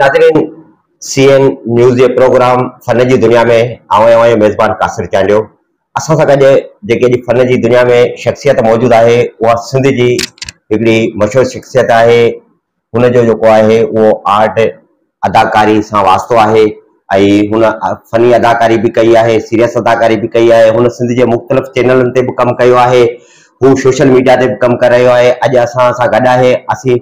नाज़रीन CN news के programme fun की दुनिया में आवां मेज़बान कासिर चांडियो असां सां गॾु जेकी फन की दुनिया में शख्सियत मौजूद है वह सिंध की हिकिड़ी मशहूर शख्सियत है। हुनजो जेको आहे वो आर्ट अदाकारी से वास्तो है। हुन फनी अदाकारी भी कई है, सीरियस अदाकारी भी कई है। हुन सिंध के मुख्तलिफ़ चैनलन ते भी कम किया है। हू सोशल मीडिया ते भी कम कर रहा है। अॼु असां सां गॾु आहे। असीं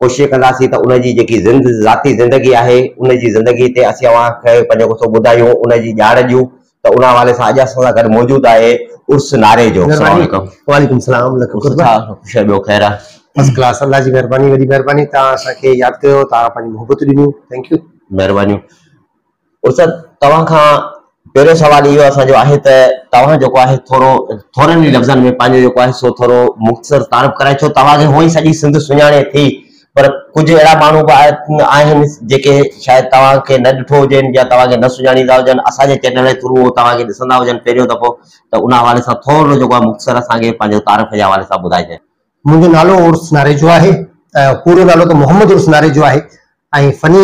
कोशिश कंदासीं त उनजी जेकी ज़ाती ज़िंदगी है उनजी ज़िंदगी ते असीं अव्हांखे पंहिंजो कुझु ॿुधायूं, उनजी ॼाण ॾियूं। त उन हवाले सां अॼु असां सां गॾु मौजूद आहे उर्स नारे जो। वालेकुम सलाम। ॿियो ख़ैर आहे? First class. अल्लाह जी मेहरबानी, वॾी मेहरबानी। तव्हां असांखे यादि कयो, तव्हां पंहिंजी मोहबत ॾिनियूं। Thank U. महिरबानियूं। उर्स तव्हां खां पहिरियों सवाल इहो असांजो आहे त तव्हां जेको आहे थोरनि ई लफ़्ज़नि में पंहिंजो जेको आहे सो थोरो मुख़्तसर तारीफ़ कराए। छो तव्हांखे हुअं ई सॼी सिंध सुञाणे थी, पर कुछ अड़ा मानू आहिनि जेके शायद तव्हांखे न ॾिठो हुजनि या तव्हांखे न सुञाणींदा हुजनि। असांजे चैनल जे थ्रू तव्हांखे ॾिसंदा हुजनि पहिरियों दफ़ो, त उन हवाले सां थोरो जेको आहे मुख़्तसर असांखे पंहिंजो तारीफ़ जे हवाले सां ॿुधाइजांइ। मुंहिंजो नालो उर्स नारे जो आहे। पूरो नालो त मोहम्मद उर्स नारे जो आहे। ऐं फनी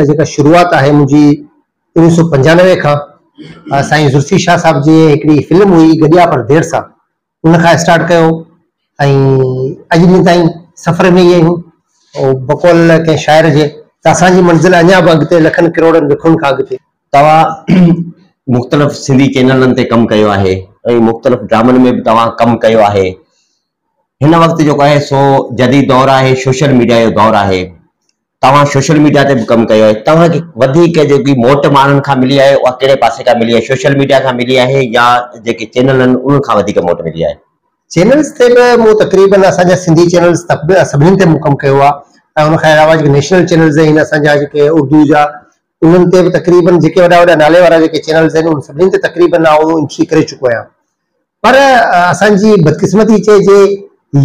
जेका शुरूआत आहे मुंहिंजी 1995 खां साईं जुल्फी शाह साहब जी हिकिड़ी फिल्म हुई गॾिया पर देर सां, उन खां स्टार्ट कयो। ऐं अॼु ॾींहं ताईं सफ़र में ई आहियूं। बकौल कंहिं शाइर जे त असांजी मंज़िल अञा बि अॻिते लखनि किरोड़नि विखुनि खां अॻिते। तव्हां मुख़्तलिफ़ सिंधी चैनलनि ते कमु कयो आहे ऐं मुख़्तलिफ़ ड्रामनि में बि तव्हां कमु कयो आहे। हिन वक़्तु जेको आहे सो जदीद दौर आहे, सोशल मीडिया जो दौर आहे। तव्हां सोशल मीडिया ते भी कम किया है। तव्हांखे वधीक जेकी मोट माण्हुनि खां मिली आहे उहा कहिड़े पासे खां मिली आहे? सोशल मीडिया खां मिली आहे या जेके चैनल आहिनि उन खां वधीक मोट मिली आहे? चैनल्स ते बि मूं तक़रीबन असांजा सिंधी चैनल्स सभिनीनि ते मूं कमु कयो आहे। ऐं उन खां अलावा जेके नेशनल चैनल्स आहिनि असांजा जेके उर्दू जा, उन्हनि ते बि तक़रीबन जेके वॾा वॾा नाले वारा जेके चैनल्स आहिनि उन सभिनीनि ते तक़रीबन आउं एंट्री करे चुको आहियां। पर असांजी बदकिस्मती चइजे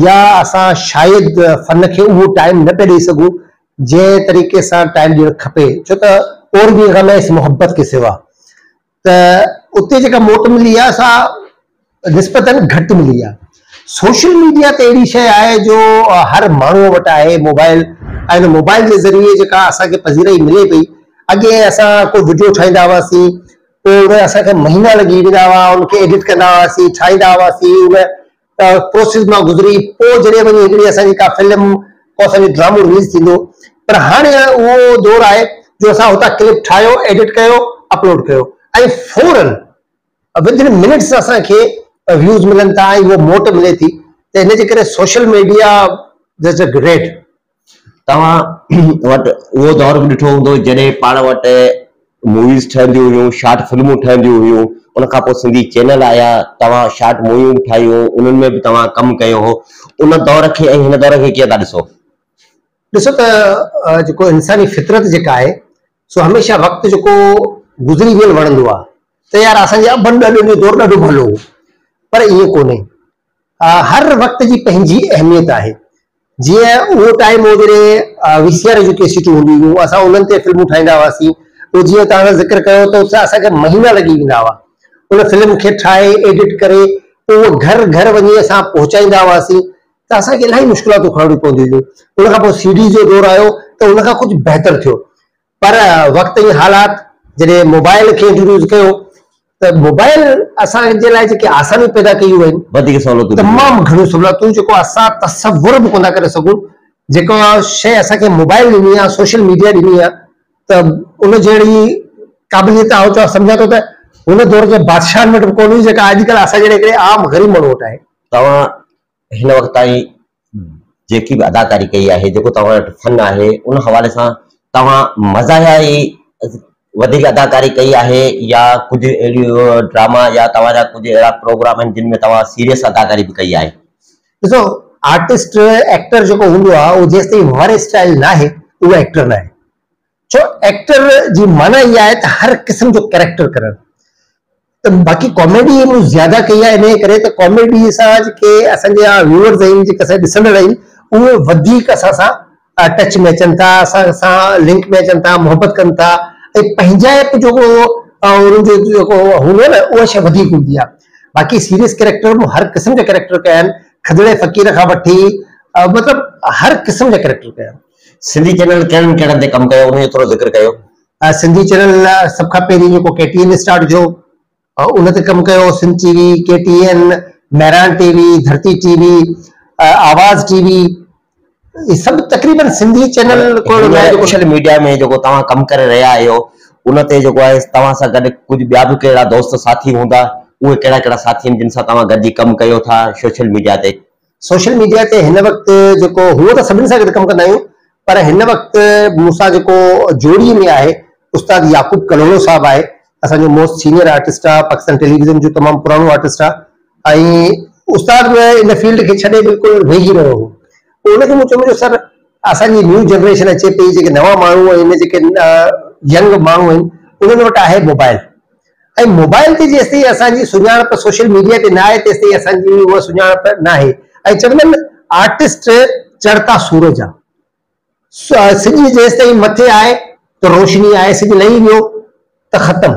या असां शायदि फन खे उहो टाइम न पिया ॾेई सघूं जंहिं तरीक़े सां टाइम ॾियणु खपे। छो त और भी गम है इस मोहब्बत के सिवा, त उते जेका मोट मिली आहे सा निस्बतन घटि मिली आहे। सोशल मीडिया ते अहिड़ी शइ आहे जो हर माण्हू वटि आहे मोबाइल, ऐं मोबाइल जे ज़रिए जेका असांखे पज़ीराई मिले पई। अॻे असां कोई वीडियो ठाहींदा हुआसीं, पोइ उन असांखे महीना लॻी वेंदा हुआ, उनखे एडिट कंदा हुआसीं, ठाहींदा हुआसीं, उन प्रोसेस मां गुज़री पोइ जॾहिं वञी हिकिड़ी असांजी का फिल्म को असांजो ड्रामो रिलीज़ थींदो। पर हाणे उहो दौर आहे जो असां हुतां क्लिप ठाहियो, एडिट कयो, अपलोड कयो ऐं फौरन विदिन मिनट्स असांखे व्यूज़ मिलनि था ऐं उहो मोट मिले थी। त हिन जे करे social media is a great. तव्हां वटि उहो दौर बि ॾिठो हूंदो जॾहिं पाण वटि मूवीज़ ठहंदियूं हुयूं, शार्ट फिल्मूं ठहंदियूं हुयूं, उन खां पोइ सिंधी चैनल आया, तव्हां शार्ट मूवियूं ठाहियूं, उन्हनि में बि तव्हां कमु कयो हो। उन दौर खे ऐं हिन दौर खे कीअं था ॾिसो? ॾिसो त जेको इंसानी फितरत जेका आहे सो हमेशह वक़्तु जेको गुज़री वियल वणंदो आहे। त यार असांजे अबनि ॾाढो दौर ॾाढो भलो हो, पर ईअं कोन्हे। हर वक़्त जी पंहिंजी अहमियत आहे। जीअं उहो टाइम हो जॾहिं वीसीआर जूं कैसेटूं हूंदियूं हुयूं, असां उन्हनि ते फिल्मूं ठाहींदा हुआसीं। पोइ जीअं तव्हां ज़िक्र कयो त उते असांखे महीना लॻी वेंदा हुआ उन फिल्म खे ठाहे एडिट करे, पोइ उहो घर घर वञी असां पहुचाईंदा हुआसीं। त असांखे इलाही मुश्किलातूं खणणियूं पवंदियूं हुयूं। उन खां पोइ सीडी जो दौर आयो त उन खां कुझु बहितर थियो। पर वक़्त जी हालात जॾहिं मोबाइल खे इंट्रोड्यूस कयो त मोबाइल असांजे लाइ जेके आसानियूं पैदा कयूं आहिनि, वधीक सहूलियतूं, तमामु घणियूं सहूलियतूं जेको असां तसवुर बि कोन था करे सघूं। जेको शइ असांखे मोबाइल ॾिनी आहे, सोशल मीडिया ॾिनी आहे, त उन जहिड़ी क़ाबिलियत आउं चवां सम्झां थो त हुन दौर जे बादशाहनि वटि बि कोन हुई जेका अॼुकल्ह असां जहिड़े हिकिड़े आम ग़रीब माण्हू वटि आहे। तव्हां हिन वक़्त ताईं जेकी बि अदाकारी कई आहे, जेको तव्हां वटि फन आहे, उन हवाले सां तव्हां मज़ाहिया ई वधीक अदाकारी कई आहे या कुझु अहिड़ियूं ड्रामा या तव्हांजा कुझु अहिड़ा प्रोग्राम आहिनि जिन में तव्हां सीरियस अदाकारी बि कई आहे? ॾिसो, आर्टिस्ट एक्टर जेको हूंदो आहे उहो जेसि ताईं वारे स्टाइल न आहे उहो एक्टर न आहे। छो एक्टर जी माना इहा आहे त हर क़िस्म जो कैरेक्टर करणु। त बाक़ी कॉमेडी मूं ज़्यादा कई आहे इन करे त कॉमेडी सां जेके असांजा व्यूअर्स आहिनि, जेके असां ॾिसंदड़ आहिनि, उहे वधीक असां सां टच में अचनि था, असां सां लिंक में अचनि था, मोहबत कनि था। ऐं पंहिंजाइप जेको उन्हनि जो जेको हूंदो आहे न, उहा शइ वधीक हूंदी आहे। बाक़ी सीरियस कैरेक्टर मूं हर क़िस्म जा कैरेक्टर कया आहिनि, खदड़े फ़क़ीर खां वठी मतिलबु हर क़िस्म जा कैरेक्टर कया आहिनि। सिंधी चैनल कहिड़नि कहिड़नि ते कमु कयो, उन जो थोरो ज़िक्र कयो। सिंधी चैनल सब खां पहिरीं जेको KTN स्टार्ट थियो उन ते कमु कयो। सिंध TV, KTN, महरान TV, धरती TV, आवाज़ TV, ये सब तकरीबन सिंधी चैनल सोशल मीडिया में जेको तव्हां कमु करे रहिया आहियो उन ते जेको आहे तव्हां सां गॾु कुझु ॿिया बि कहिड़ा दोस्त साथी हूंदा, उहे कहिड़ा कहिड़ा साथी आहिनि जिन सां तव्हां गॾिजी कमु कयो था सोशल मीडिया ते? सोशल मीडिया ते हिन वक़्तु जेको हुओ त सभिनी सां गॾु कमु कंदा आहियूं, पर हिन वक़्तु मूंसां जेको जोड़ीअ में आहे उस्ताद याकूब कलोड़ो साहब आहे, असांजो मोस्ट सीनियर आर्टिस्ट आहे, पाकिस्तान टेलीविज़न जो तमामु पुराणो आर्टिस्ट आहे। ऐं उस्ताद इन फील्ड खे छॾे बिल्कुलु वेही रहियो हो। उनखे मूं चयो सर असांजी न्यू जनरेशन अचे पई, जेके नवां माण्हू आहिनि, जेके यंग माण्हू आहिनि, उन्हनि वटि आहे मोबाइल, ऐं मोबाइल ते जेसिताईं असांजी सुञाणप सोशल मीडिया ते न आहे तेसिताईं असांजी उहा सुञाणप न आहे। ऐं चवंदा आहिनि आर्टिस्ट चढ़ता सूरज आहे, सिॼ जेसिताईं मथे आहे त रोशनी आहे, सिॼ लही वियो त ख़तम।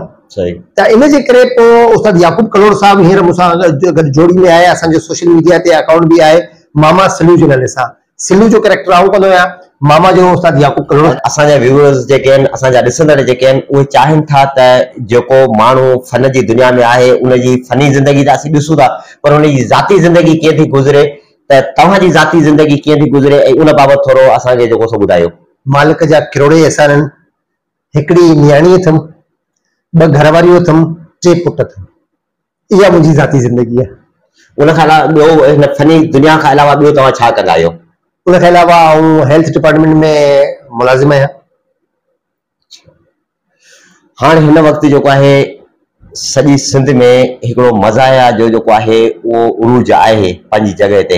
त इन जे करे पोइ उस्ताद याकूब कलोड़ साहब हींअर मूंसां गॾु जोड़ी में आहे। असांजो सोशल मीडिया ते अकाउंट बि आहे मामा सिलू जे नाले सां। सिलू जो कैरेक्टर आऊं कंदो आहियां, मामा जो उस्ताद याकूब कलोड़। असांजा व्यूअर्स जेके आहिनि, असांजा ॾिसंदड़ जेके आहिनि, उहे चाहिनि था त जेको माण्हू फन जी दुनिया में आहे उनजी फनी ज़िंदगी त असीं ॾिसूं था, पर उनजी ज़ाती ज़िंदगी कीअं थी गुज़रे, त तव्हांजी ज़ाती ज़िंदगी कीअं थी गुज़रे ऐं उन बाबति थोरो असांखे जेको सो ॿुधायो। मालिक जा किरोड़े एहसान आहिनि। हिकिड़ी नियाणी अथमि, 2 घरवारियूं अथमि, 3 पुट अथमि। इहा मुंहिंजी ज़ाती ज़िंदगी आहे। उन खां अलावा ॿियो हिन फनी दुनिया खां अलावा ॿियो तव्हां छा कंदा आहियो? उन खां अलावा आऊं हेल्थ डिपार्टमेंट में मुलाज़िम आहियां। हाणे हिन वक़्तु जेको आहे सॼी सिंध में हिकिड़ो मज़ाया जो जेको आहे उहो उरूज आहे पंहिंजी जॻह ते,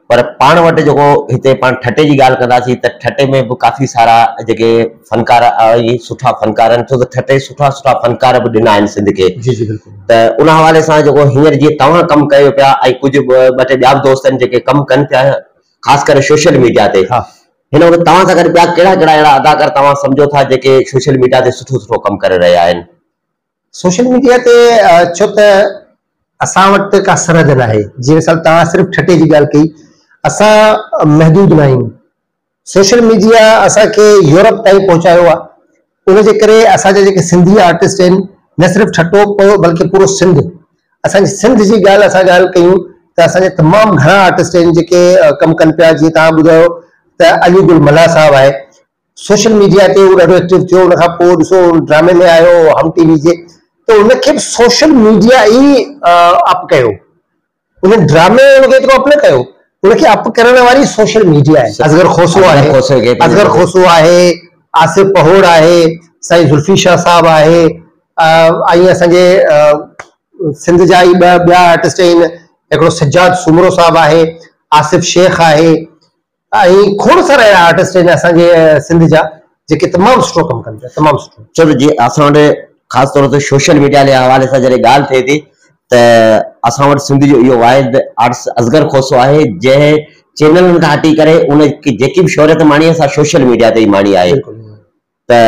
पर पाण वटि जेको हिते पाण ठटे जी ॻाल्हि कंदासीं त ठटे में बि काफ़ी सारा जेके फनकार सुठा फनकार आहिनि, छो त ठटे सुठा सुठा फनकार बि ॾिना आहिनि सिंध खे। त उन हवाले सां जेको हींअर जीअं तव्हां कमु कयो पिया ऐं कुझु ॿ टे ॿिया बि दोस्त आहिनि जेके कमु कनि पिया ख़ासि करे सोशल मीडिया ते, हिन वक़्तु तव्हां सां गॾु ॿिया कहिड़ा कहिड़ा अहिड़ा अदाकार तव्हां सम्झो था जेके सोशल मीडिया ते सुठो सुठो कमु करे रहिया आहिनि? सोशल मीडिया ते छो त असां वटि का सरहद न आहे। जीअं मिसाल तव्हां सिर्फ़ु ठटे जी ॻाल्हि कई, असां महदूद न आहियूं। सोशल मीडिया असांखे यूरोप ताईं पहुचायो आहे। उनजे करे असांजा जेके सिंधी आर्टिस्ट आहिनि, न सिर्फ़ु ठटो बल्कि पूरो सिंध, असांजी सिंध जी ॻाल्हि असां ॻाल्हि कयूं त असांजे तमामु घणा आर्टिस्ट आहिनि जेके कमु कनि पिया। जीअं तव्हां ॿुधायो त अली गुल मला साहब आहे, सोशल मीडिया ते उहो ॾाढो एक्टिव थियो। उनखां पोइ ॾिसो ड्रामे में आयो हम टीवी जे, त उनखे सोशल मीडिया ई अप कयो। उन ड्रामे उनखे एतिरो अप न कयो, उनखे अप करण वारी सोशल मीडिया आहे। असगर खोसो आहे, आसिफ पहोड़ आहे, साईं जुल्फी शाह साहब आहे, ऐं असांजे सिंध जा ई ॿिया आर्टिस्ट आहिनि। हिकिड़ो सज्जाद सुमरो साहब आहे, आसिफ शेख आहे, ऐं खोड़ सारा अहिड़ा आर्टिस्ट आहिनि असांजे सिंध जा जेके तमामु सुठो कमु कनि पिया, तमामु सुठो। छो त जीअं असां वटि ख़ासि तौर ते सोशल मीडिया जे हवाले सां जॾहिं ॻाल्हि थिए थी त असां वटि सिंध जो इहो वाहिद आर्टिस्ट असगर खोसो आहे जंहिं चैनलनि खां हटी करे उन जेकी बि शोहरत माणी असां सोशल मीडिया ते ई माणी आहे। त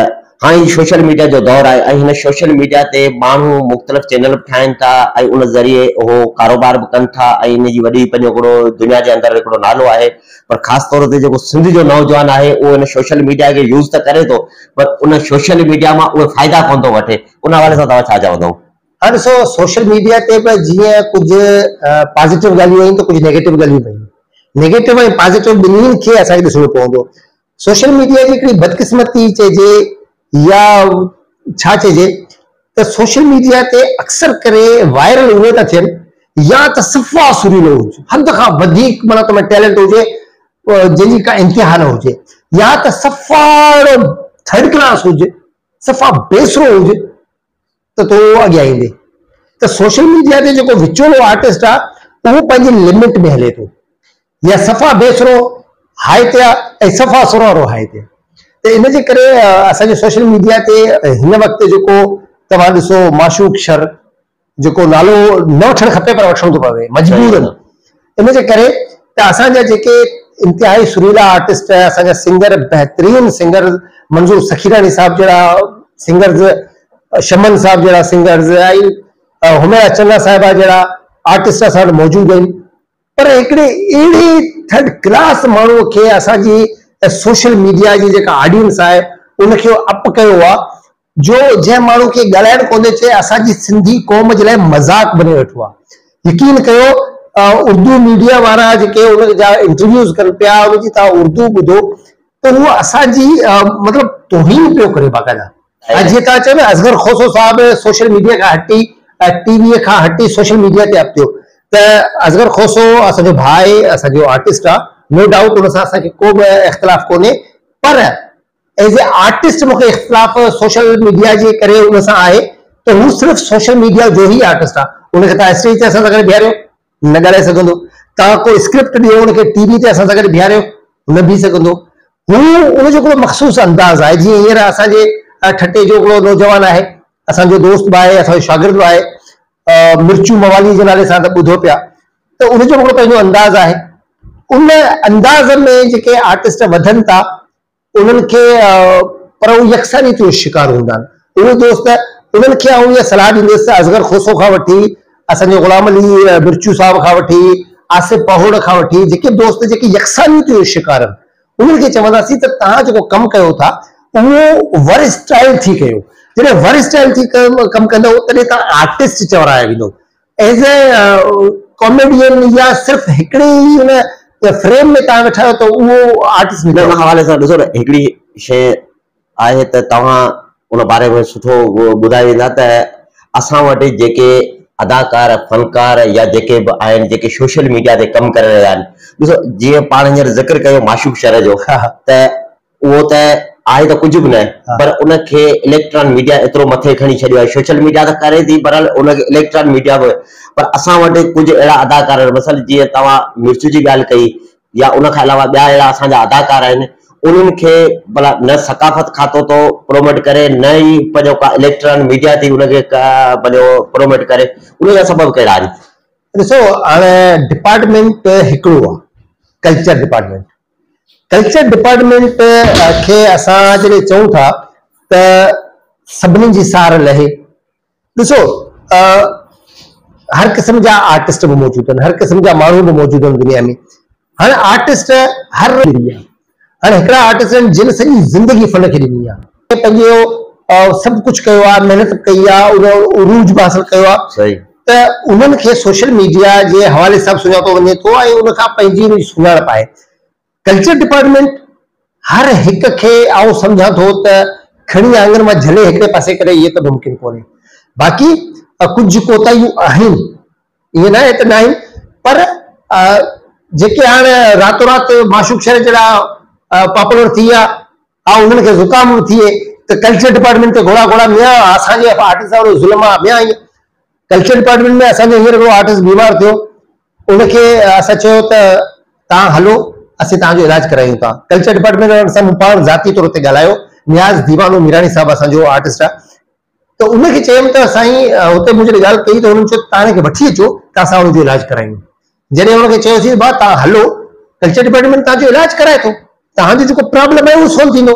हाणे सोशल मीडिया जो दौर आहे ऐं हिन सोशल मीडिया ते माण्हू मुख़्तलिफ़ चैनल बि ठाहिनि था ऐं उन ज़रिए उहो कारोबार बि कनि था ऐं इन जी वॾी पंहिंजो हिकिड़ो दुनिया जे अंदरि हिकिड़ो नालो आहे। पर ख़ासि तौर ते जेको सिंध जो नौजवान आहे उहो हिन सोशल मीडिया खे यूज़ त करे थो, पर उन सोशल मीडिया मां उहे फ़ाइदा कोन थो वठे। उन हवाले सां तव्हां छा चवंदव? हाँ ॾिसो, सोशल मीडिया ते बि जीअं कुझु पॉज़िटिव ॻाल्हियूं आहिनि त कुझु नेगेटिव ॻाल्हियूं बि आहिनि। नेगेटिव ऐं पॉज़िटिव ॿिन्हिनि खे असांखे ॾिसणो पवंदो। सोशल मीडिया जी हिकिड़ी बदकिस्मती चइजे या छा चइजे त सोशल मीडिया ते अक्सर करे वायरल उहे था थियनि या त सफ़ा सुरीलो हुजे, हद खां वधीक माना तोमें टैलेंट हुजे जंहिंजी का इंतिहा न हुजे, या त सफ़ा थर्ड क्लास हुजे, सफ़ा बेसरो हुजे त तो अॻियां ईंदे। त सोशल मीडिया ते जेको विचोलो आर्टिस्ट आहे उहो पंहिंजी लिमिट में हले थो, या सफ़ा बेसरो हाई ते आहे ऐं सफ़ा सुरारो हाई ते। त इन जे करे असांजे सोशल मीडिया ते हिन वक़्तु जेको तव्हां ॾिसो माशूक शर जेको नालो न वठणु खपे पर वठणो थो पवे मजबूरन। इन जे करे त असांजा जेके इंतिहाई सुरीला आर्टिस्ट, असांजा सिंगर, बहितरीन सिंगर मंजूर सखीरानी साहब जहिड़ा सिंगर्स, शमन साहब जहिड़ा सिंगर्स ऐं हुमैरा चन्ना साहिबा जहिड़ा आर्टिस्ट असां वटि मौजूदु आहिनि। पर हिकिड़े अहिड़े थर्ड क्लास माण्हूअ खे असांजी सोशल मीडिया जी जेका ऑडियंस आहे उनखे अप कयो आहे, जो जंहिं माण्हू खे ॻाल्हाइण कोन्हे चे असांजी सिंधी क़ौम जे लाइ मज़ाक बने वेठो आहे। यकीन कयो उर्दू मीडिया वारा जेके उन जा इंटरव्यूज़ कनि पिया, उनजी तव्हां उर्दू ॿुधो त उहो असांजी मतिलबु तौहीन पियो करे बाक़ाइदा। जीअं तव्हां चयो न असगर खोसो साहिब सोशल मीडिया खां हटी, टीवीअ खां हटी सोशल मीडिया ते अप थियो, त असगर खोसो असांजो भाउ आहे, असांजो आर्टिस्ट आहे, नो डाउट उन सां असांखे को बि इख़्तिलाफ़ कोन्हे, पर एज ए आर्टिस्ट मूंखे इख़्तिलाफ़ सोशल मीडिया जे करे उन सां आहे त हू सिर्फ़ु सोशल मीडिया जो ई आर्टिस्ट आहे। उनखे तव्हां स्टेज ते असां सां गॾु बीहारियो न ॻाल्हाए सघंदो, तव्हां को स्क्रिप्ट ॾियो उनखे टीवी ते असां सां गॾु बीहारियो न बीह सघंदो। हू उनजो हिकिड़ो मख़सूस अंदाज़ आहे। जीअं हींअर असांजे ठटे जो हिकिड़ो नौजवान आहे, असांजो दोस्त बि आहे, असांजो शागिर्द बि आहे, मिर्चू मवाली जे नाले सां त ॿुधो पिया, त उनजो हिकिड़ो पंहिंजो अंदाज़ आहे। उन अंदाज़ में जेके आर्टिस्ट वधनि था उन्हनि खे पर उहे यकसानीत जो शिकार हूंदा आहिनि। उहे दोस्त उन्हनि खे आउं इहा सलाह ॾींदुसि, असगर खोसो खां वठी असांजो ग़ुलाम अली मिर्चू साहिब खां वठी आसिफ पहोड़ खां वठी जेके दोस्त जेके यकसानीत जो शिकार आहिनि, उन्हनि खे चवंदासीं त तव्हां जेको कमु कयो था उहो वर स्टाइल थी कयो। जॾहिं वर स्टाइल थी कमु कंदो तॾहिं तव्हां आर्टिस्ट चवराया वेंदो। एज़ ए कॉमेडियन या सिर्फ़ु हिकिड़े ई उन फ्रेम में तव्हां वेठा आहियो त उहो आर्टिस्ट न। उन हवाले सां ॾिसो न, हिकिड़ी शइ आहे त तव्हां उन बारे में सुठो ॿुधाए वेंदा त असां वटि जेके अदाकार फनकार या जेके बि आहिनि जेके सोशल मीडिया ते कमु करे रहिया आहिनि, ॾिसो जीअं पाण हींअर ज़िक्र कयो माशूक शहर जो, त उहो त आहे त कुझु बि न, पर उनखे इलेक्ट्रॉन मीडिया एतिरो मथे खणी छॾियो आहे। सोशल मीडिया त करे थी पर उनखे इलेक्ट्रॉन मीडिया बि, पर असां वटि कुझु अहिड़ा अदाकार मसल जीअं तव्हां मिर्चू जी ॻाल्हि कई या उनखां अलावा ॿिया अहिड़ा असांजा अदाकार आहिनि, उन्हनि खे भला न सकाफ़त खातो तो प्रोमोट करे न ई पंहिंजो का इलेक्ट्रॉन मीडिया थी उनखे पंहिंजो प्रोमोट करे, उनजा सबब कहिड़ा आहिनि? ॾिसो हाणे डिपार्टमेंट हिकिड़ो आहे, कल्चर डिपार्टमेंट। कल्चर डिपार्टमेंट खे असां जॾहिं चऊं था त सभिनी जी सार लहे। ॾिसो हर क़िस्म जा आर्टिस्ट भी मौजूद आहिनि, हर क़िस्म जा माण्हू भी मौजूद आहिनि दुनिया में। हाणे आर्टिस्ट हर हाणे हिकिड़ा आर्टिस्ट आहिनि जिन सॼी ज़िंदगी फन खे ॾिनी आहे, पंहिंजो सभु कुझु कयो आहे, महिनत कई आहे, उन उरूज बि हासिल कयो आहे, त उन्हनि खे सोशल मीडिया जे हवाले सां सुञातो वञे थो ऐं उनखां पंहिंजी सुञाणप आहे। कल्चर डिपार्टमेंट हर हिक खे आउं सम्झां थो त खणी आंगन मां झले हिकिड़े पासे करे इहे त मुमकिन कोन्हे। बाक़ी कुझु कोताहियूं आहिनि, इहे न आहे त न आहिनि, पर जेके हाणे रातो राति माशूक शहर जहिड़ा पॉपुलर थी विया ऐं उन्हनि खे ज़ुकाम थिए त कल्चर डिपार्टमेंट ते घोड़ा घोड़ा मिया असांजे आर्टिस्ट वारो ज़ुल्म आहे मिया। कल्चर डिपार्टमेंट में असांजो हींअर हिकिड़ो आर्टिस्ट बीमार थियो, उनखे असां चयो त तव्हां हलो असीं तव्हांजो इलाज करायूं था। कल्चर डिपार्टमेंट वारनि सां मूं पाण ज़ाती तौर ते ॻाल्हायो, नियाज़ दीवानो मीरानी साहिबु असांजो आर्टिस्ट आहे, त उनखे चयुमि त साईं हुते मुंहिंजी ॻाल्हि कई त हुननि चयो तव्हां हिनखे वठी अचो त असां हुनजो इलाज करायूं। जॾहिं हुनखे चयोसीं भाउ तव्हां हलो कल्चर डिपार्टमेंट तव्हांजो इलाज कराए थो, तव्हांजो जेको प्रॉब्लम आहे उहो सोल्व थींदो।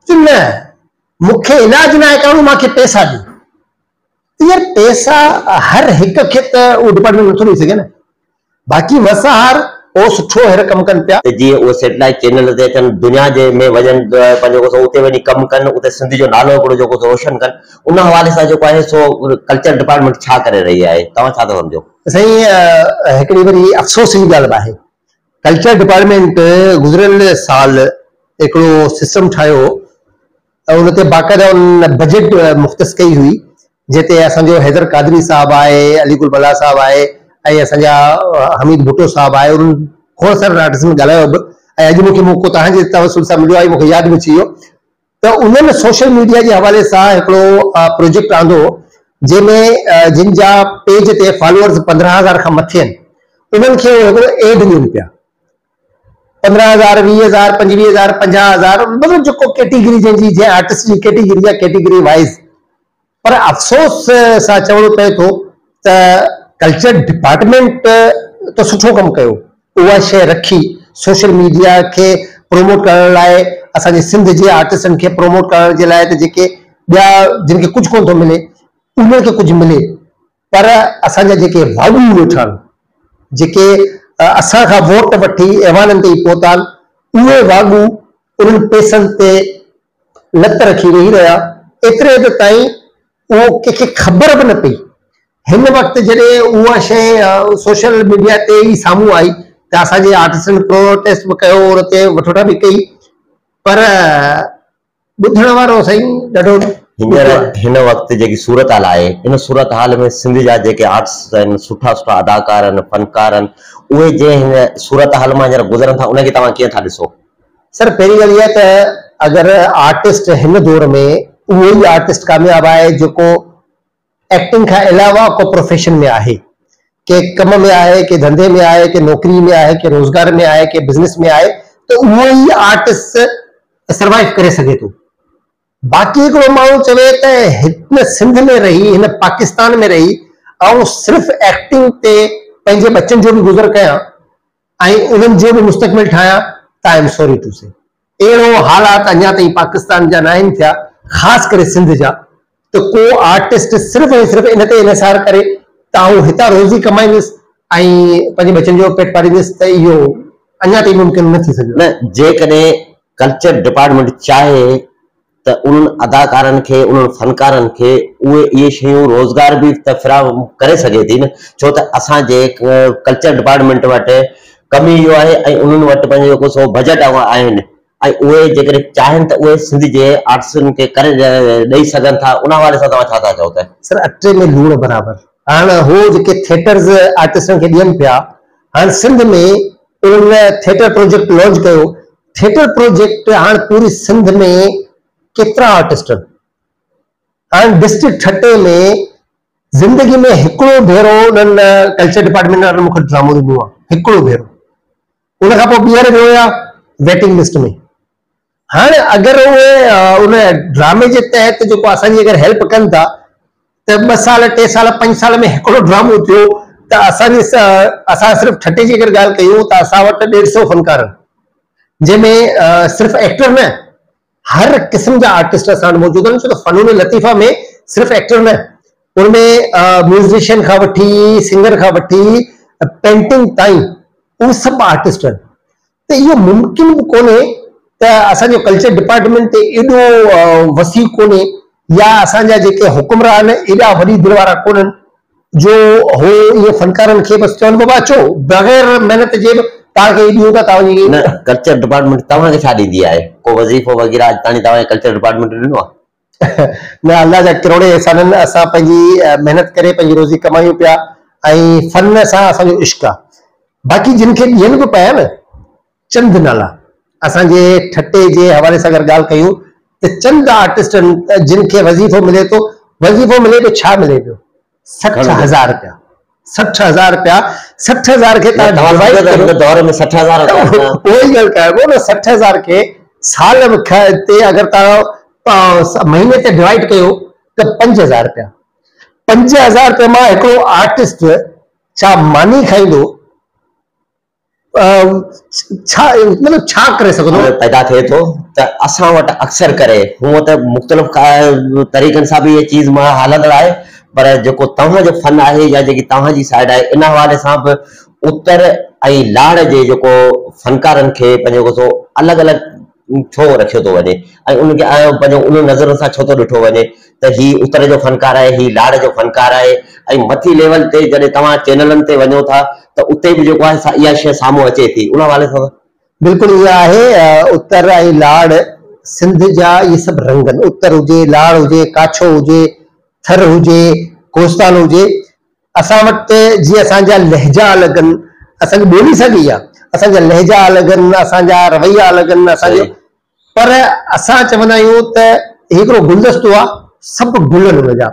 न मूंखे इलाज न आहे करिणो, मूंखे पैसा ॾियो। यार पैसा हर हिक खे त उहो डिपार्टमेंट नथो ॾेई सघे न। बाक़ी मसार ओ सुठो हेर कम कनि पिया, जीअं उहे सैटेलाइट चैनल ते अचनि, दुनिया जे में वञनि, पंहिंजो उते वञी कमु कनि, उते सिंधी जो नालो हिकिड़ो जेको रोशन कनि, उन हवाले सां जेको आहे सो कल्चर डिपार्टमेंट छा करे रही आहे, तव्हां छा था सम्झो? साईं हिकिड़ी वरी अफ़सोस जी ॻाल्हि बि आहे, कल्चर डिपार्टमेंट गुज़िरियल साल हिकिड़ो सिस्टम ठाहियो ऐं उन ते बाक़ाइदा उन बजट मुख़्तस कई हुई, जिते असांजो हैदर कादरी साहब आहे, अलीगुल बला साहब आहे ऐं असांजा हमीद भुट्टो साहब आहे, उन्हनि खोड़ सारे आर्टिस्ट में ॻाल्हायो बि ऐं अॼु मूंखे मौक़ो तव्हांजे तवसुल सां मिलियो आहे, मूंखे यादि बि अची वियो त उन्हनि सोशल मीडिया जे हवाले सां हिकिड़ो प्रोजेक्ट आंदो जंहिंमें जिन जा पेज ते फॉलोअर्स 15,000 खां मथे आहिनि, उन्हनि खे हिकिड़ो एड ॾियनि पिया 15,000, 20,000, 25,000, 50,000, मतिलबु जेको कैटेगरी जंहिंजी जंहिं आर्टिस्ट जी कैटेगरी आहे कैटेगरी वाइज़। पर अफ़सोस सां चवणो पए थो त कल्चर डिपार्टमेंट त सुठो कमु कयो, उहा शइ रखी सोशल मीडिया खे प्रोमोट करण लाइ, असांजे सिंध जे आर्टिस्टनि खे प्रोमोट करण जे लाइ, त जेके ॿिया जिन खे कुझु कोन थो मिले उन्हनि खे कुझु मिले, पर असांजा जेके वाॻू वेठा आहिनि, जेके असां खां वोट वठी ऐवाननि ते पहुता आहिनि, उहे वाॻू उन्हनि पैसनि ते लत रखी वेही रहिया, एतिरे हद ताईं उहो कंहिंखे ख़बर बि न पई। हिन वक़्तु जॾहिं उहा शइ सोशल मीडिया ते ई साम्हूं आई त असांजे आर्टिस्टनि प्रोटेस्ट बि कयो, उन ते वठोटा बि कई, पर ॿुधण वारो साईं ॾाढो हिन वक़्तु जेकी सूरत हाल आहे, इन सूरत हाल में सिंध जा जेके आर्टिस्ट आहिनि, सुठा सुठा अदाकार आहिनि, फनकार आहिनि, उहे जंहिं हिन सूरत हाल मां हींअर गुज़रनि था, उनखे तव्हां कीअं था ॾिसो? सर, पहिरीं ॻाल्हि इहा त अगरि आर्टिस्ट हिन दौर में उहो ई आर्टिस्ट कामयाबु आहे जेको एक्टिंग खां अलावा को प्रोफेशन में आहे, के कम में आहे, के धंधे में आहे, के नौकरी में आहे, के रोज़गार में आहे, के बिज़नेस में आहे, त उहो ई आर्टिस्ट सर्वाइव करे सघे थो। बाक़ी हिकिड़ो माण्हू चवे त हिन सिंध में रही, हिन पाकिस्तान में रही ऐं सिर्फ़ु एक्टिंग ते पंहिंजे बच्चनि जो बि गुज़र कयां ऐं उन्हनि जो बि मुस्तक़बिल ठाहियां, त आई एम सॉरी टू से अहिड़ो हालात अञा ताईं पाकिस्तान जा न आहिनि थिया, ख़ासि करे सिंध जा। त को आर्टिस्ट सिर्फ़ु ऐं सिर्फ़ु इन ते इनसार करे त आउं हितां रोज़ी कमाईंदुसि ऐं पंहिंजे बच्चनि जो पेट पालींदुसि, त इहो अञा ताईं मुमकिन न थी सघियो। न, जेकॾहिं कल्चर डिपार्टमेंट चाहे त उन्हनि अदाकारनि खे, उन्हनि फनकारनि खे उहे इहे शयूं रोज़गार बि त फ़राहम करे सघे थी न, छो त असांजे कल्चर डिपार्टमेंट वटि कमी इहो आहे ऐं उन्हनि वटि पंहिंजो जेको सो बजट आहिनि ऐं उहे जेकॾहिं चाहिनि त उहे सिंध जे आर्टिस्टनि खे करे ॾेई सघनि था। उन हवाले सां तव्हां छा था चओ? त सर, अटे में लूण बराबरि। हाणे हो जेके थिएटर्स आर्टिस्टनि खे ॾियनि पिया, हाणे सिंध में उन्हनि थिएटर प्रोजेक्ट लॉन्च कयो। थिएटर प्रोजेक्ट हाणे पूरी सिंध में केतिरा आर्टिस्ट आहिनि। हाणे डिस्ट्रिक्ट ठटे में ज़िंदगी में हिकिड़ो भेरो उन्हनि कल्चर डिपार्टमेंट वारनि मूंखे ड्रामो ॾिनो आहे, हिकिड़ो भेरो। उन खां पोइ ॿीहर वियो आहे वेटिंग लिस्ट में। हाणे अगरि उहे उन ड्रामे जे तहत जेको असांजी अगरि हेल्प कनि था त 2 साल 3 साल 5 साल में हिकिड़ो ड्रामो थियो, त असां सिर्फ़ु ठटे जी अगरि ॻाल्हि कयूं त असां वटि 150 फनकार आहिनि, जंहिंमें सिर्फ़ु एक्टर न, हर क़िस्म जा आर्टिस्ट असां वटि मौजूद आहिनि। छो त फ़नून लतीफ़ा में सिर्फ़ु एक्टर न, उनमें म्यूज़िशियन खां वठी, सिंगर खां वठी, पेंटिंग ताईं उहे सभु आर्टिस्ट आहिनि। त इहो मुमकिन बि कोन्हे त असांजो कल्चर डिपार्टमेंट ते एॾो वसी कोन्हे, या असांजा जेके हुकुमरान एॾा वॾी दिलि वारा कोन्हनि जो हो इहे फनकारनि खे बसि चवनि बाबा अचो बग़ैर महिनत जे तव्हांखे ॾियूं था तव्हां वञी। न, कल्चर डिपार्टमेंट तव्हांखे छा ॾींदी आहे? को वज़ीफ़ो वग़ैरह अॼु ताईं तव्हांखे कल्चर डिपार्टमेंट ॾिनो आहे? न, अल्लाह जा करोड़े एहसाननि, असां पंहिंजी महिनत करे पंहिंजी रोज़ी कमायूं पिया ऐं फन सां असांजो इश्क़ आहे। बाक़ी जिन खे ॾियनि बि पिया न, चंद नाला असांजे ठटे जे हवाले सां अगरि ॻाल्हि कयूं त चंद आर्टिस्ट जिन खे वज़ीफ़ो मिले थो। वज़ीफ़ो मिले पियो, छा मिले पियो? 60,000 रुपया। 60,000 रुपया, 60,000 खे दौर में 60,000 उहो ई ॻाल्हि कयो न। 60,000 खे साल ते अगरि तव्हां महीने ते डिवाइड कयो त 5,000 रुपया। 5,000 रुपया मां हिकिड़ो आर्टिस्ट छा मानी खाईंदो? छा मतलब छा करे सघंदो? पैदा थिए थो त असां वटि अक्सर करे हूअं त मुख़्तलिफ़ तरीक़नि सां बि इहा चीज़ मां हलंदड़ आहे, पर जेको तव्हांजो फन आहे या जेकी तव्हांजी साइड आहे, इन हवाले सां बि उत्तर ऐं लाड़ जे जेको फनकारनि खे पंहिंजो सो अलॻि अलॻि छो रखियो थो वञे ऐं उनखे पंहिंजो उन नज़र सां छो थो ॾिठो वञे त ही उत्तर जो फनकार आहे, ही लाड़ जो फनकार आहे, ऐं मथी लेवल ते जॾहिं तव्हां चैनलनि ते वञो था त उते बि जेको आहे इहा शइ साम्हूं अचे थी? उन हवाले सां बिल्कुलु इहा आहे। उत्तर ऐं लाड़ सिंध जा इहे सभु रंग आहिनि। उत्तर हुजे, लाड़ हुजे, काछो हुजे, थर हुजे, कोस्तान हुजे, असां वटि जीअं असांजा लहजा अलॻि आहिनि, असांजी ॿोली साॻी आहे, असांजा लहजा अलॻि आहिनि, असांजा रवैया अलॻि आहिनि असांजो। पर असां चवंदा आहियूं त हिकिड़ो गुलदस्तो आहे, सभु गुल आहिनि हुनजा,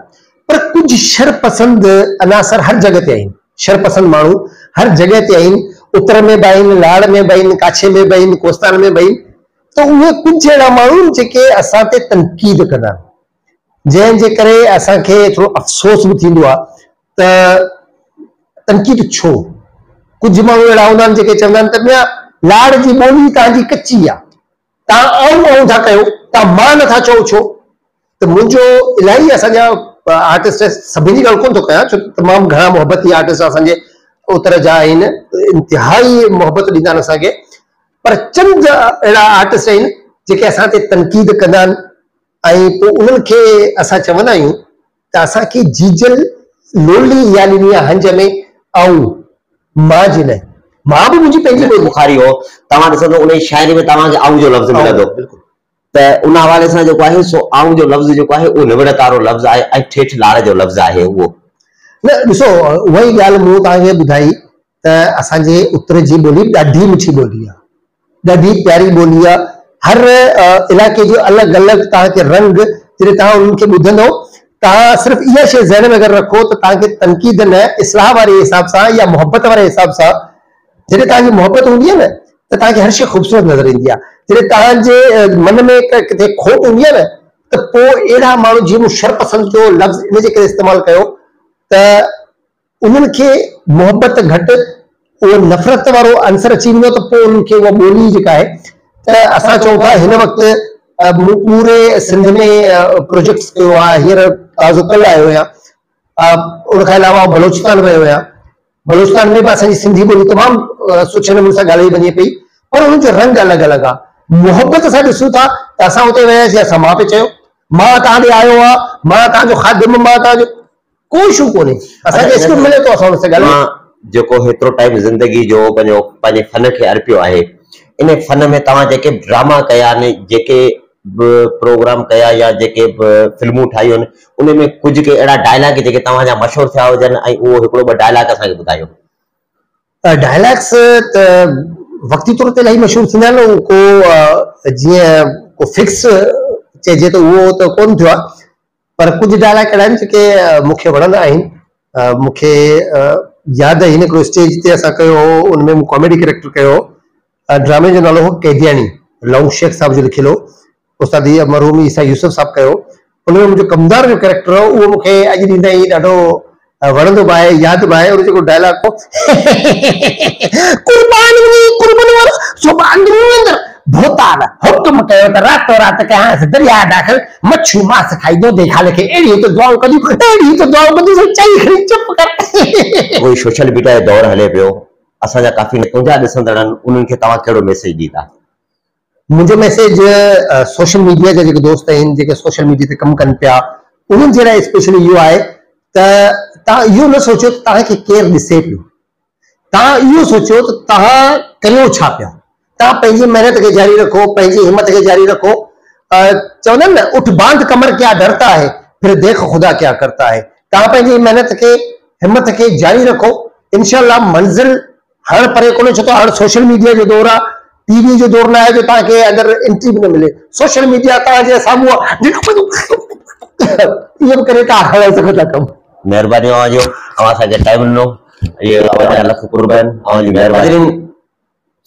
पर कुझु शरपसंद अनासर हर जॻह ते आहिनि। शरपसंद माण्हू हर जॻह ते आहिनि। उत्तर में बि आहिनि, लाड़ में बि आहिनि, काछे में बि आहिनि, कोस्तान में बि आहिनि। त उहे कुझु अहिड़ा माण्हू जेके असां ते तनक़ीद कंदा आहिनि, जंहिंजे करे असांखे थोरो अफ़सोस बि थींदो आहे त तनक़ीद छो। कुझु माण्हू अहिड़ा हूंदा आहिनि जेके चवंदा आहिनि त ॿिया लाड़ जी ॿोली तव्हांजी कची आहे, तव्हां आऊं था कयो, तव्हां मां नथा चओ छो। त मुंहिंजो इलाही असांजा आर्टिस्ट, सभिनी जी ॻाल्हि कोन थो कयां छो तमामु घणा मोहबती आर्टिस्ट असांजे उत्तर जा आहिनि, इंतिहाई मोहबत ॾींदा आहिनि असांखे, पर चंद अहिड़ा आर्टिस्ट आहिनि जेके असां ते तनक़ीद कंदा आहिनि ऐं पोइ उन्हनि खे असां चवंदा आहियूं त असांखे जीजल लोली यानी हंज में आऊं मां जी न मां बि मुंहिंजी पंहिंजी बुखारी हो तव्हां ॾिसंदो उन शाइरी में तव्हांखे आऊं जो लफ़्ज़ मिलंदो त उन हवाले सां जेको आहे सो आऊं जो लफ़्ज़ जेको आहे उहो निबड़ तारो लफ़्ज़ आहे ऐं ठेठ लाड़ जो लफ़्ज़ आहे उहो न ॾिसो उहा ई ॻाल्हि मूं तव्हांखे ॿुधाई त असांजे उत्तर जी ॿोली ॾाढी मिठी ॿोली आहे, ॾाढी प्यारी ॿोली आहे। हर इलाइक़े जो अलॻि अलॻि तव्हांखे रंग जॾहिं तव्हां उन्हनि खे ॿुधंदो तव्हां सिर्फ़ु इहा शइ ज़हन में अगरि रखो त तव्हांखे तनक़ीद न इस्लाह वारे हिसाब सां या मोहबत वारे हिसाब सां जॾहिं तव्हांजी मोहबत हूंदी आहे न त तव्हांखे हर शइ ख़ूबसूरत नज़र ईंदी आहे। जॾहिं तव्हांजे मन में किथे खोट हूंदी आहे न त पोइ अहिड़ा माण्हू जीअं मूं शरपसंद जो लफ़्ज़ इन जे करे इस्तेमालु कयो त उन्हनि खे मोहबत घटि उहो नफ़रत वारो अंसर अची वेंदो त पोइ उन्हनि खे उहा ॿोली जेका आहे त असां चऊं था हिन वक़्तु मूं पूरे सिंध में प्रोजेक्ट्स कयो आहे, हींअर ताज़ो कल्ह आयो आहियां। उनखां अलावा बलोचिस्तान वियो आहियां, बलोचिस्तान में बि असांजी सिंधी ॿोली तमामु सुठे नमूने सां ॻाल्हाई वञे पई, पर उन्हनि जो रंग अलॻि अलॻि आहे। मोहबत सां ॾिसूं था त असां हुते वियासीं, असां मां पे चयो मां तव्हां ॾे आयो आहे, मां तव्हांजो ख़ादिम, मां तव्हांजो कोई इशू कोन्हे, असांखे स्कूल मिले थो असां हुन सां ॻाल्हायूं। जेको हेतिरो टाइम ज़िंदगी जो पंहिंजे फन खे अर्पियो आहे, इन फन में तव्हां जेके ड्रामा कया आहिनि, जेके प्रोग्राम कया या जेके फिल्मूं ठाहियूं आहिनि, उन में कुझु के अहिड़ा डायलॉग जेके तव्हांजा मशहूरु थिया हुजनि ऐं उहो हिकिड़ो ॿ डायलॉग असांखे ॿुधायो। डायलॉग्स त वक़्ती तौर ते इलाही मशहूरु थींदा आहिनि, को जीअं को फिक्स चइजे त उहो त कोन थियो आहे, पर कुझु डायलॉग अहिड़ा आहिनि जेके मूंखे वणंदा आहिनि। मूंखे यादि आहे हिकिड़ो स्टेज ते असां कयो हो, उनमें मूं कॉमेडी कैरेक्टर कयो हो, ड्रामे जो नालो हो कैदियानी, लौंग शेख साहब जो लिखियलु हो, उस्ताद मरहूम ईसा यूसुफ साहब कयो। उनमें मुंहिंजो कमदार जो कैरेक्टर हो, उहो मूंखे अॼु ॾींहुं ताईं ॾाढो वणंदो बि आहे, यादि बि आहे। उन जेको डायलॉग हो भोताल हुक्म कयो त रातो रात कयांसि दरिया दाख़िल, मच्छू मांस खाईंदो देखा लेखे अहिड़ी त दुआऊं कदियूं, अहिड़ी त दुआऊं कदियूं, चई खणी चुप कर। कोई सोशल मीडिया जो दौर हले पियो, असांजा काफ़ी तुंहिंजा ॾिसंदड़ आहिनि, उन्हनि खे तव्हां कहिड़ो मैसेज ॾींदा? मुंहिंजो मैसेज सोशल मीडिया जा जेके दोस्त आहिनि, जेके सोशल मीडिया ते कमु कनि पिया, उन्हनि जे लाइ स्पेशली इहो आहे त तव्हां इहो न सोचियो त तव्हांखे केरु ॾिसे पियो, तव्हां इहो सोचियो त तव्हां कयो छा पिया। तव्हां पंहिंजी महिनत खे जारी रखो, पंहिंजी हिम्मत खे जारी रखो। चवंदा आहिनि न, उठ बांध कमर क्या डरता है, फिर देख खुदा क्या करता है। तव्हां पंहिंजी महिनत खे हिम्मत खे जारी रखो, इंशाअल्लाह मंज़िल हाणे परे कोन्हे, छो त हाणे सोशल मीडिया जो दौर आहे, टीवी जो दौर न आहे जो तव्हांखे अंदरि एंट्री बि न मिले। सोशल मीडिया तव्हांजे साम्हूं इहो बि करे तव्हां हलाए सघो था कमु। महिरबानी अवां जो, अवां असांखे टाइम ॾिनो, इहे अवां लख कुर्बान, अवां जी महिरबानी।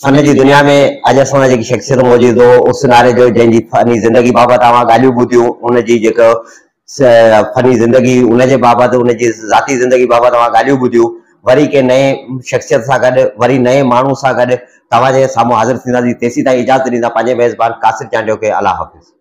फन जी दुनिया में अॼु असां जेकी शख़्सियत मौजूदु हो, उस नारे जो जंहिंजी फनी ज़िंदगी बाबति अवां ॻाल्हियूं ॿुधियूं, उनजी जेको फनी ज़िंदगी, उनजे बाबति, उनजी ज़ाती ज़िंदगी बाबति अवां ॻाल्हियूं ॿुधियूं। वरी के नए शख़्सियत सां गॾु, वरी नए माण्हू सां गॾु तव्हांजे साम्हूं हाज़िर थींदासीं। तेसीं ताईं इजाज़त ॾींदा पंहिंजे मेज़बान कासिर चांडियो खे। अल्लाह हाफ़िज़।